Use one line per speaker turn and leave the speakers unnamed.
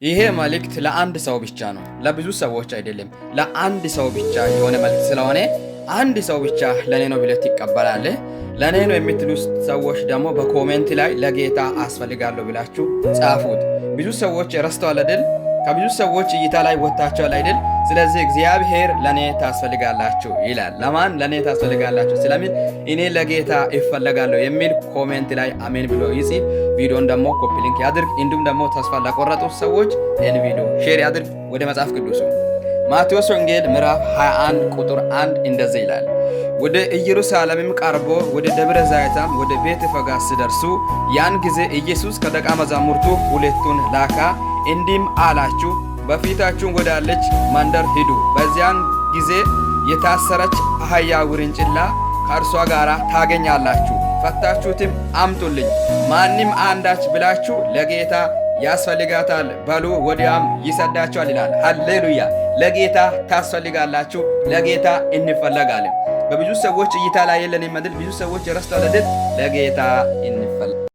ይሄ መልእክት ለአንድ ሰው ብቻ ነው፣ ለብዙ ሰዎች አይደለም። ለአንድ ሰው ብቻ የሆነ መልእክት ስለሆነ አንድ ሰው ብቻ ለኔ ነው ብለህ ትቀበላለህ። ለኔ ነው የምትሉ ሰዎች ደግሞ በኮሜንት ላይ ለጌታ አስፈልጋለሁ ብላችሁ ጻፉት። ብዙ ሰዎች ረስተዋል አይደል? ከብዙ ሰዎች እይታ ላይ ወጣቸዋል አይደል? ስለዚህ እግዚአብሔር ለኔ ታስፈልጋላችሁ ይላል። ለማን ለኔ ታስፈልጋላችሁ ስለሚል እኔ ለጌታ ይፈልጋለሁ የሚል ኮሜንት ላይ አሜን ብሎ ይጽፍ። ቪዲዮን ደግሞ ኮፒ ሊንክ ያድርግ። እንዲሁም ደግሞ ተስፋ ለቆረጡ ሰዎች ይህን ቪዲዮ ሼር ያድርግ። ወደ መጽሐፍ ቅዱሱ ማቴዎስ ወንጌል ምዕራፍ 21 ቁጥር 1 እንደዚህ ይላል። ወደ ኢየሩሳሌምም ቀርቦ ወደ ደብረ ዘይትም ወደ ቤተ ፈጋ ሲደርሱ ያን ጊዜ ኢየሱስ ከደቀ መዛሙርቱ ሁለቱን ላካ፣ እንዲህም አላችሁ፣ በፊታችሁ ወዳለች መንደር ሂዱ። በዚያን ጊዜ የታሰረች አህያ ውርንጭላ ከእርሷ ጋር ታገኛላችሁ፣ ፈታችሁትም አምጡልኝ። ማንም አንዳች ብላችሁ ለጌታ ያስፈልጋታል በሉ፣ ወዲያም ይሰዳችኋል ይላል። ሃሌሉያ! ለጌታ ታስፈልጋላችሁ፣ ለጌታ እንፈለጋለን። በብዙ ሰዎች እይታ ላይ የለን መድል ብዙ ሰዎች ረስተዋል። ለጌታ እንፈለጋለን።